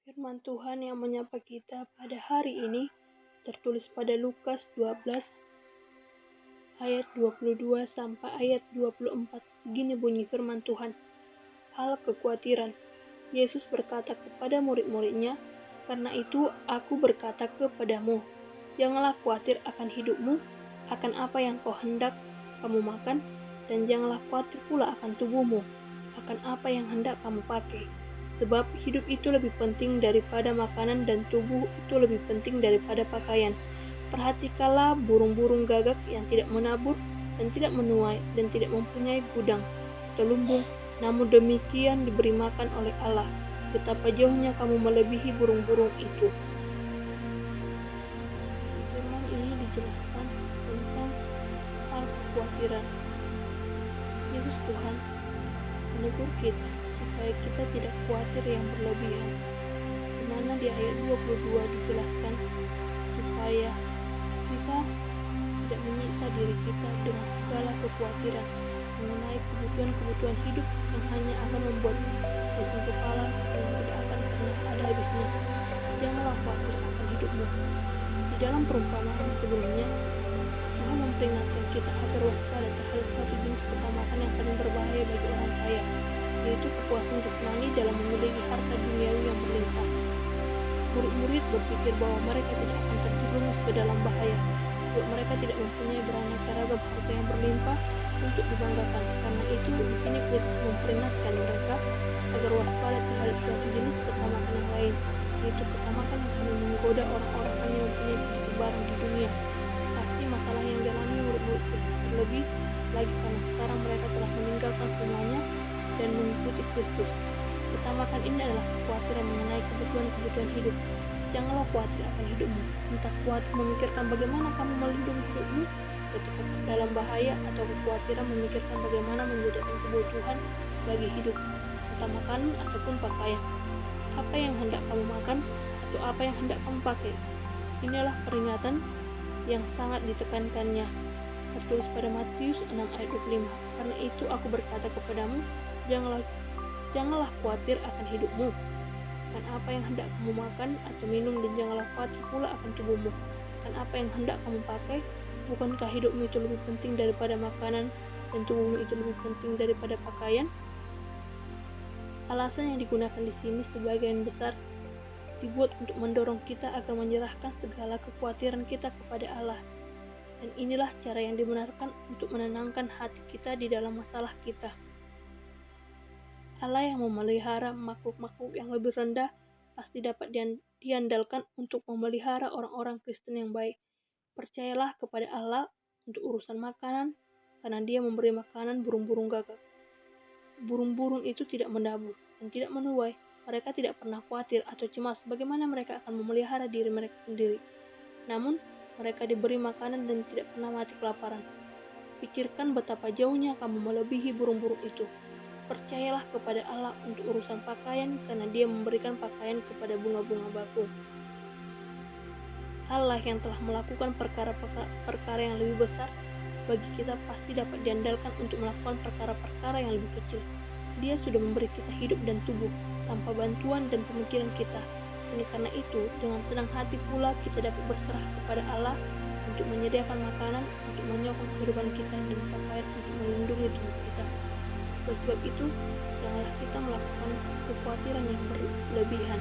Firman Tuhan yang menyapa kita pada hari ini tertulis pada Lukas 12 ayat 22 sampai ayat 24. Begini bunyi firman Tuhan. Hal kekhawatiran. Yesus berkata kepada murid-muridnya, "Karena itu aku berkata kepadamu, janganlah khawatir akan hidupmu, akan apa yang kau hendak kamu makan, dan janganlah khawatir pula akan tubuhmu, akan apa yang hendak kamu pakai. Sebab hidup itu lebih penting daripada makanan dan tubuh itu lebih penting daripada pakaian. Perhatikanlah burung-burung gagak yang tidak menabur dan tidak menuai dan tidak mempunyai gudang atau lumbung, namun demikian diberi makan oleh Allah. Betapa jauhnya kamu melebihi burung-burung itu." Di firman ini dijelaskan tentang hal kekhawatiran. Yesus Tuhan menegur kita supaya kita tidak khawatir yang berlebihan. Di mana di ayat 22 dijelaskan supaya kita tidak menyiksa diri kita dengan segala kekhawatiran mengenai kebutuhan-kebutuhan hidup yang hanya akan membuat pusing kepala dan tidak akan pernah ada habisnya. Janganlah khawatir akan hidupmu. Di dalam perumpamaan sebelumnya, Tuhan memperingatkan kita agar waspada terhadap satu jenis ketamakan yang paling berbahaya bagi orang kaya, yaitu kepuasan jasmani dalam memiliki harta duniawi yang berlimpah. Murid-murid berpikir bahwa mereka tidak akan terjerumus ke dalam bahaya, sebab mereka tidak mempunyai beraneka ragam harta yang berlimpah untuk dibanggakan. Karena itu, di sini Kristus memperingatkan mereka agar waspada terhadap suatu jenis ketamakan yang lain, yaitu ketamakan yang selalu menggoda orang-orang hanya mempunyai sedikit barang di dunia. Pasti masalah yang dialami murid-murid Kristus terlebih lagi karena sekarang mereka telah meninggalkan semuanya dan mengikuti Kristus. Ketamakan ini adalah kekhawatiran mengenai kebutuhan-kebutuhan hidup. Janganlah khawatir akan hidupmu, entah khawatir memikirkan bagaimana kamu melindungi hidupmu ketika dalam bahaya, atau kekhawatiran memikirkan bagaimana menyediakan kebutuhan bagi hidup, entah makanan ataupun pakaian. Apa yang hendak kamu makan atau apa yang hendak kamu pakai? Inilah peringatan yang sangat ditekankannya. Tertulis pada Matius 6 ayat 25. Karena itu aku berkata kepadamu, janganlah khawatir akan hidupmu, akan apa yang hendak kamu makan atau minum, dan janganlah khawatir pula akan tubuhmu, akan apa yang hendak kamu pakai. Bukankah hidupmu itu lebih penting daripada makanan dan tubuhmu itu lebih penting daripada pakaian? Alasan yang digunakan di sini sebagian besar dibuat untuk mendorong kita agar menyerahkan segala kekhawatiran kita kepada Allah. Dan inilah cara yang dibenarkan untuk menenangkan hati kita di dalam masalah kita. Allah yang memelihara makhluk-makhluk yang lebih rendah pasti dapat diandalkan untuk memelihara orang-orang Kristen yang baik. Percayalah kepada Allah untuk urusan makanan, karena Dia memberi makanan burung-burung gagak. Burung-burung itu tidak menabur dan tidak menuai. Mereka tidak pernah khawatir atau cemas bagaimana mereka akan memelihara diri mereka sendiri. Namun, mereka diberi makanan dan tidak pernah mati kelaparan. Pikirkan betapa jauhnya kamu melebihi burung-burung itu. Percayalah kepada Allah untuk urusan pakaian, karena Dia memberikan pakaian kepada bunga-bunga bakung. Allah yang telah melakukan perkara yang lebih besar bagi kita pasti dapat diandalkan untuk melakukan perkara-perkara yang lebih kecil. Dia sudah memberi kita hidup dan tubuh tanpa bantuan dan pemikiran kita. Ini karena itu, dengan senang hati pula kita dapat berserah kepada Allah untuk menyediakan makanan untuk menyokong kehidupan kita dan pakaian untuk melindungi tubuh kita. Oleh sebab itu, janganlah kita melakukan kekhawatiran yang berlebihan.